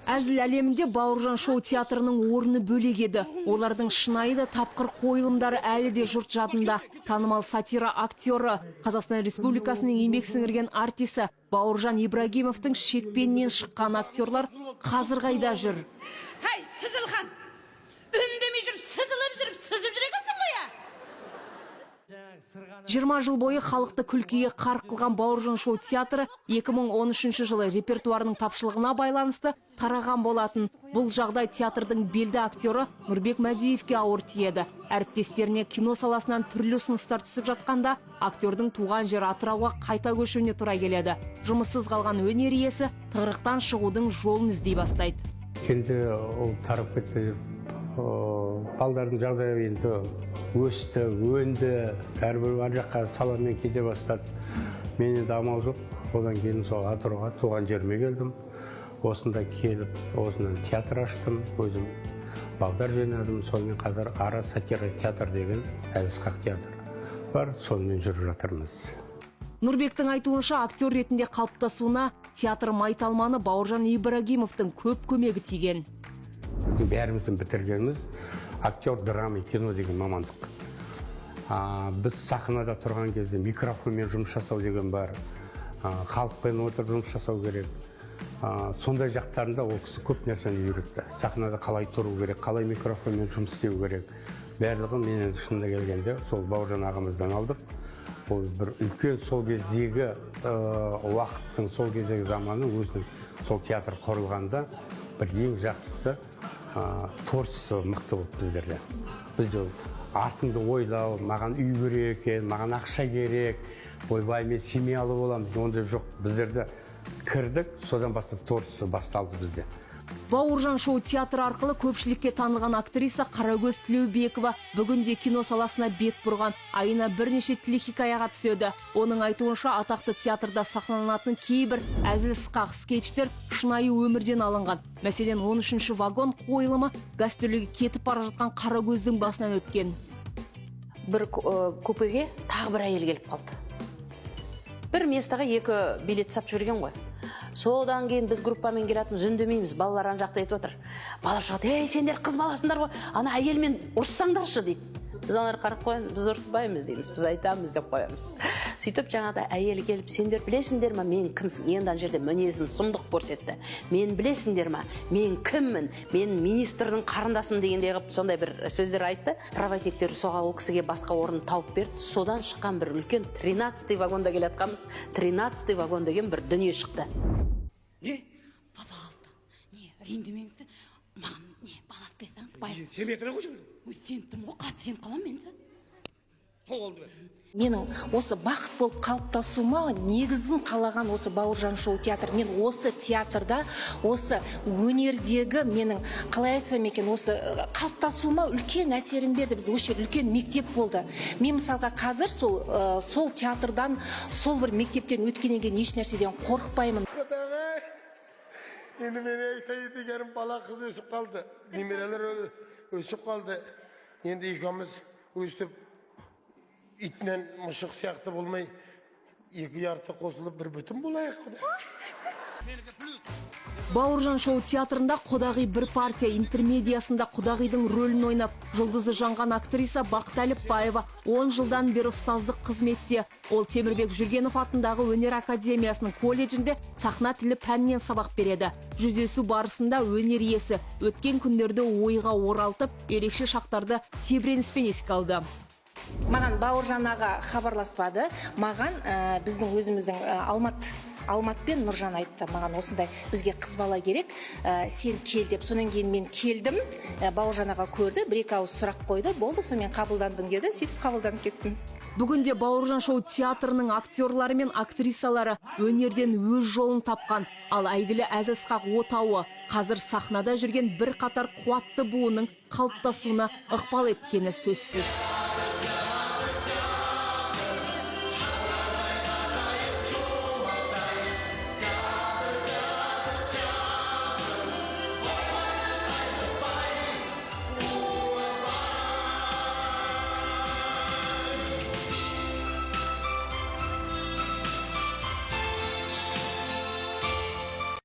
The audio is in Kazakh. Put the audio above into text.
Әзіл әлемінде Бауыржан шоу театрының орны бөлек еді. Олардың шынайы да тапқыр қойылымдары әлі де жұрт жадында. Танымал сатира актері, Қазақстан Республикасының еңбек сіңірген артисі Бауыржан Ибрагимовтың шекпенінен шыққан актерлар қазір қайда жүр? Хай, Сызылхан! Үндемей жүріп, сызып жүрекесің ғой, 20 жыл бойы халықты күлкіге қарқ қылған Бауыржан шоу театры 2013 жылы репертуарының тапшылығына байланысты тараған болатын. Бұл жағдай театрдың белді актері Нұрбек Мәдиевке ауыр тиеді. Әріптестеріне кино саласынан түрлі ұсыныстар түсіп жатқанда, актердің туған жер Атырауға қайта көшуіне тура келеді. Жұмыссыз қалған өнер иесі тығырықтан шығудың жолын іздей бастайды. Енді ол тарап кетті. Балдардың жағдайы енді өсті, өнді, әрбір ар жаққа саламен кете бастады. Мен енді амал жоқ. Одан кейін сол Атырауға туған жеріме келдім. Осында келіп, осынан театр аштым, өзім балдар жинадым. Сонымен қазір Ара сатира театр деген әзісқақ театр бар, сонымен жүріп жатырмыз. Нұрбектің айтуынша актер ретінде қалыптасуына театр майталманы Бауыржан Ибрагимовтың көп көмегі тиген. Бәріміздің бітіргеніміз актер, драма, кино деген мамандық. Біз сахнада тұрған кезде микрофонмен жұмыс жасау деген бар. Халықпен отырып жұмыс жасау керек. Сондай жақтарында ол кісі көп нәрсені үйретті. Сахнада қалай тұру керек, қалай микрофонмен жұмыс істеу керек. Барлығын мен енді шынында келгенде сол Бауыржан ағамыздан алдық. Ол бір үлкен сол кездегі уақыттың, сол кездегі заманы өзінің сол театр құрылғанда бір ең жақсысы творчество мықты болып біздерде. Біз артыңды ойлау, маған үй керек екен, маған ақша керек, ойбай мен семьялы боламыз, ондай жоқ. Біздерде кірдік, содан бастап творчество басталды бізде. Бауыржан шоу театр арқылы көпшілікке танылған актриса Қарагөз Тілеубекова бүгінде кино саласына бет бұрған. Айына бірнеше телехикаяға түседі. Оның айтуынша атақты театрда сахналанатын кейбір әзіл-сықақ скетчтер шынайы өмірден алынған. Мәселен, 13-ші вагон қойылымы гастрольге кетіп бара жатқан Қарагөздің басынан өткен. Бір купеге тағы бір әйел келіп қалды. Бір местаға 2 билет сатып жіберген ғой. Содан кейін біз группамен келатымыз, үндемейміз, балалар ан жақта етіп отыр. Балалар шығады, ей, сендер қыз баласындар ғой, ана әйелмен ұрыссаңдаршы дейді. Біз анар қарап қоямыз, біз ұрыспаймыз дейміз, біз айтамыз деп қоямыз. Сөйтіп жаңағыда әйел келіп, сендер білесіңдер ма, мен кімсің? Енді ана жерде мінезін сұмдық көрсетті. Мен білесіңдер ма, мен кіммін? Мен министрдің қарындасым дегендей қылып сондай бір сөздер айтты. Правотектер соға ол кісіге басқа орын тауып берді. Содан шыққан бір үлкен 13-й вагонда келатқанбыз. 13-й вагон деген бір дүние шықты. Не? Папа алды. Не, рендемеңді маған не, балат берсең, бай. Сен бекіре қойшы. Ой, сен тым ғой, қатты сен қалам мен сен. Сол oldu ben. Менің осы бақыт болып қалыптасуыма негізін қалаған осы Бауыржан шоу театр. Мен осы театрда, осы өнердегі менің қалай айтсам екен, осы қалыптасуыма үлкен әсерін берді. Біз осы үлкен мектеп болды. Мен мысалға қазір сол театрдан, сол бір мектептен өткеннен кейін еш нәрседен қорықпаймын. Енді мен айтайын дегенім бала қыз өсіп қалды. Немерелер өсіп қалды. Енді екеуміз өстіп итінен мұшық сияқты болмай, екі ярты қосылып бір бүтін болайық. Бауыржан шоу театрында қодағи бір партия интермедиясында қодағидың рөлін ойнап, жұлдызы жанған актриса Бақталіпбаева 10 жылдан бері ұстаздық қызметте. Ол Темірбек Жүргенов атындағы өнер академиясының колледжінде сахна тілі пәнінен сабақ береді. Жүздесу барысында өнер иесі өткен күндерді ойға оралтып, ерекше шақтарды тебіреніспен еске алды. Маған Бауыржан аға хабарласпады. Маған біздің өзіміздің Алмат пен Нұржан айтты. Маған осындай бізге қыз бала керек, сен кел деп. Сонан кейін мен келдім. Бауыржан аға көрді, бір-екі ауыз сұрақ қойды. Болды, сонымен қабылдандың деді. Сөйтіп қабылданып кеттім. Бүгінде Бауыржан шоу театрының актерлары мен актрисалары өнерден өз жолын тапқан. Ал әйгілі әзіл-сықақ отауы қазір сахнада жүрген бір қатар қуатты буынның қалыптасуына ықпал еткені сөзсіз.